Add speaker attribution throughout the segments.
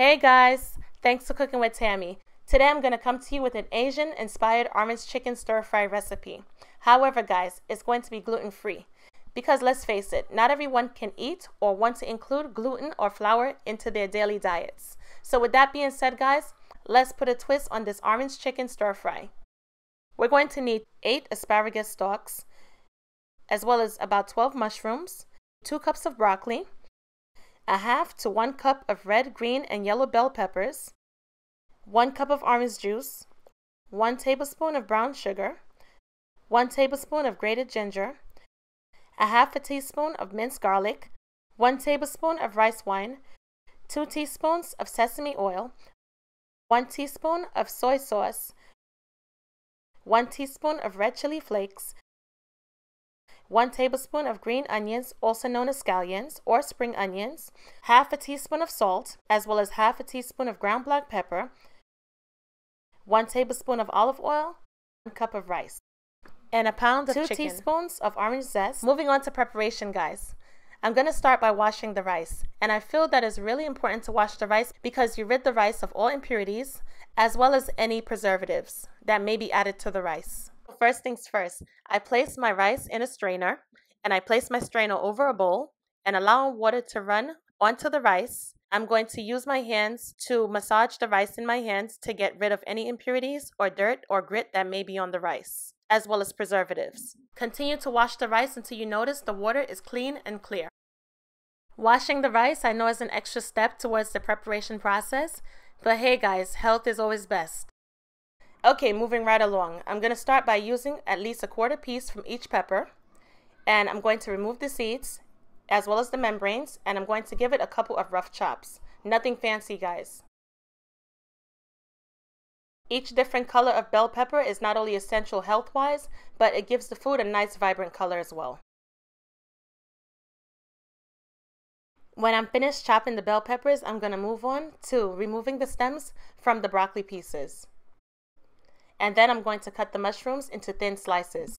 Speaker 1: Hey guys, thanks for cooking with Tammy. Today I'm going to come to you with an Asian inspired orange chicken stir fry recipe. However guys, it's going to be gluten free. Because let's face it, not everyone can eat or want to include gluten or flour into their daily diets. So with that being said guys, let's put a twist on this orange chicken stir fry. We're going to need 8 asparagus stalks, as well as about 12 mushrooms, 2 cups of broccoli, a half to 1 cup of red, green, and yellow bell peppers, 1 cup of orange juice, 1 tablespoon of brown sugar, 1 tablespoon of grated ginger, a half a teaspoon of minced garlic, 1 tablespoon of rice wine, 2 teaspoons of sesame oil, 1 teaspoon of soy sauce, 1 teaspoon of red chili flakes, 1 tablespoon of green onions, also known as scallions or spring onions, half a teaspoon of salt, as well as half a teaspoon of ground black pepper, 1 tablespoon of olive oil, 1 cup of rice, and a pound of 2 teaspoons of orange zest. Moving on to preparation, guys. I'm going to start by washing the rice, and I feel that it's really important to wash the rice because you rid the rice of all impurities as well as any preservatives that may be added to the rice. First things first, I place my rice in a strainer, and I place my strainer over a bowl and allow water to run onto the rice. I'm going to use my hands to massage the rice in my hands to get rid of any impurities or dirt or grit that may be on the rice, as well as preservatives. Continue to wash the rice until you notice the water is clean and clear. Washing the rice I know is an extra step towards the preparation process, but hey guys, health is always best. Okay, moving right along. I'm going to start by using at least a quarter piece from each pepper, and I'm going to remove the seeds as well as the membranes, and I'm going to give it a couple of rough chops. Nothing fancy, guys. Each different color of bell pepper is not only essential health-wise, but it gives the food a nice vibrant color as well. When I'm finished chopping the bell peppers, I'm going to move on to removing the stems from the broccoli pieces. And then I'm going to cut the mushrooms into thin slices.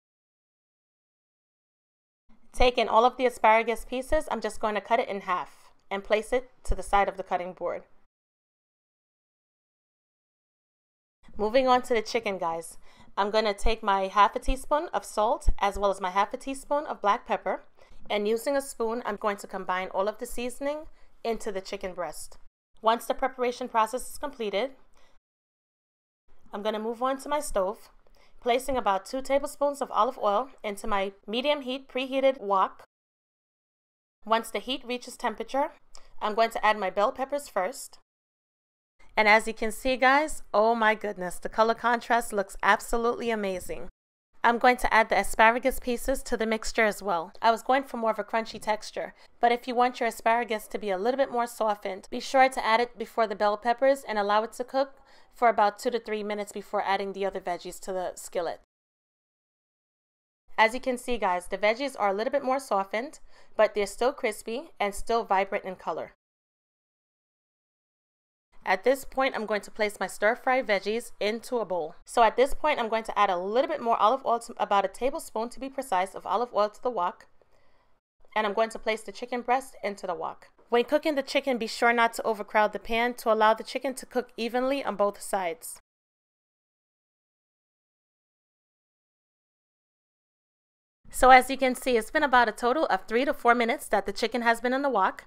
Speaker 1: Taking all of the asparagus pieces, I'm just going to cut it in half and place it to the side of the cutting board. Moving on to the chicken, guys. I'm going to take my half a teaspoon of salt as well as my half a teaspoon of black pepper, and using a spoon, I'm going to combine all of the seasoning into the chicken breast. Once the preparation process is completed, I'm going to move on to my stove, placing about 2 tablespoons of olive oil into my medium heat preheated wok. Once the heat reaches temperature, I'm going to add my bell peppers first. And as you can see guys, oh my goodness, the color contrast looks absolutely amazing. I'm going to add the asparagus pieces to the mixture as well. I was going for more of a crunchy texture, but if you want your asparagus to be a little bit more softened, be sure to add it before the bell peppers and allow it to cook for about 2 to 3 minutes before adding the other veggies to the skillet. As you can see guys, the veggies are a little bit more softened, but they're still crispy and still vibrant in color. At this point, I'm going to place my stir-fried veggies into a bowl. So at this point, I'm going to add a little bit more olive oil, about a tablespoon to be precise, of olive oil to the wok. And I'm going to place the chicken breast into the wok. When cooking the chicken, be sure not to overcrowd the pan to allow the chicken to cook evenly on both sides. So as you can see, it's been about a total of 3 to 4 minutes that the chicken has been in the wok.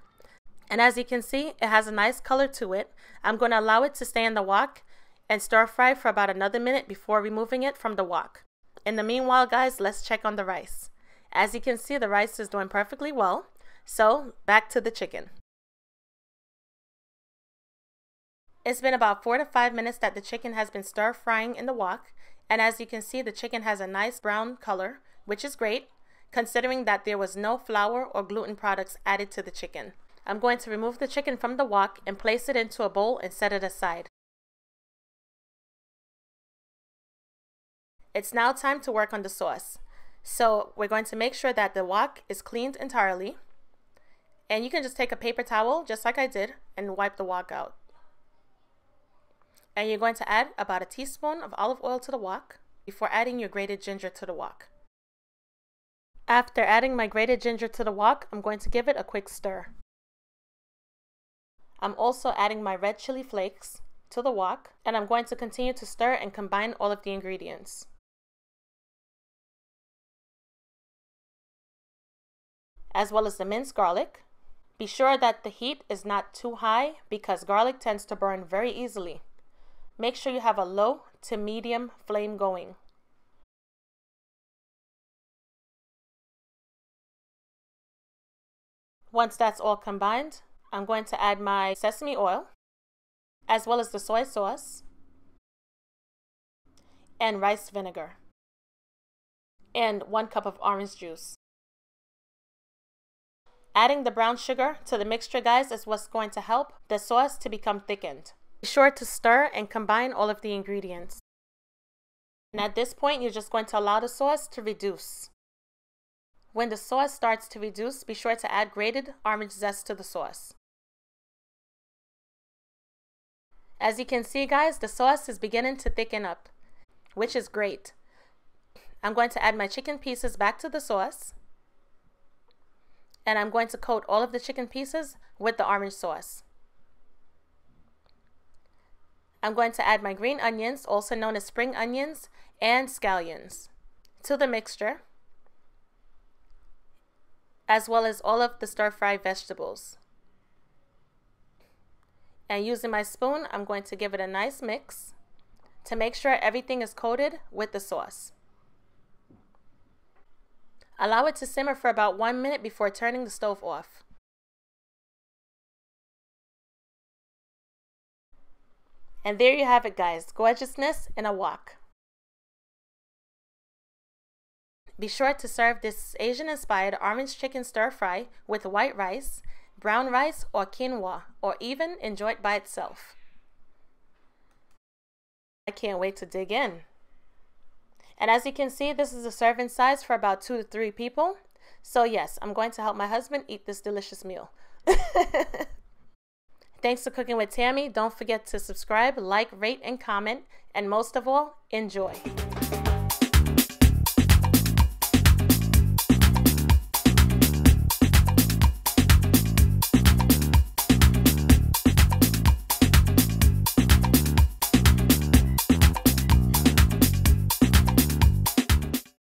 Speaker 1: And as you can see, it has a nice color to it. I'm going to allow it to stay in the wok and stir fry for about another minute before removing it from the wok. In the meanwhile, guys, let's check on the rice. As you can see, the rice is doing perfectly well. So back to the chicken. It's been about 4 to 5 minutes that the chicken has been stir frying in the wok. And as you can see, the chicken has a nice brown color, which is great, considering that there was no flour or gluten products added to the chicken. I'm going to remove the chicken from the wok and place it into a bowl and set it aside. It's now time to work on the sauce. So we're going to make sure that the wok is cleaned entirely. And you can just take a paper towel, just like I did, and wipe the wok out. And you're going to add about a teaspoon of olive oil to the wok before adding your grated ginger to the wok. After adding my grated ginger to the wok, I'm going to give it a quick stir. I'm also adding my red chili flakes to the wok, and I'm going to continue to stir and combine all of the ingredients. As well as the minced garlic. Be sure that the heat is not too high because garlic tends to burn very easily. Make sure you have a low to medium flame going. Once that's all combined, I'm going to add my sesame oil, as well as the soy sauce, and rice vinegar, and 1 cup of orange juice. Adding the brown sugar to the mixture, guys, is what's going to help the sauce to become thickened. Be sure to stir and combine all of the ingredients. And at this point, you're just going to allow the sauce to reduce. When the sauce starts to reduce, be sure to add grated orange zest to the sauce. As you can see, guys, the sauce is beginning to thicken up, which is great. I'm going to add my chicken pieces back to the sauce. And I'm going to coat all of the chicken pieces with the orange sauce. I'm going to add my green onions, also known as spring onions, and scallions to the mixture, as well as all of the stir-fried vegetables. And using my spoon, I'm going to give it a nice mix to make sure everything is coated with the sauce. Allow it to simmer for about 1 minute before turning the stove off. And there you have it, guys. Gorgeousness in a wok. Be sure to serve this Asian-inspired orange chicken stir-fry with white rice, brown rice, or quinoa, or even enjoy it by itself. I can't wait to dig in. And as you can see, this is a serving size for about 2 to 3 people. So yes, I'm going to help my husband eat this delicious meal. Thanks for cooking with Tammy. Don't forget to subscribe, like, rate, and comment. And most of all, enjoy.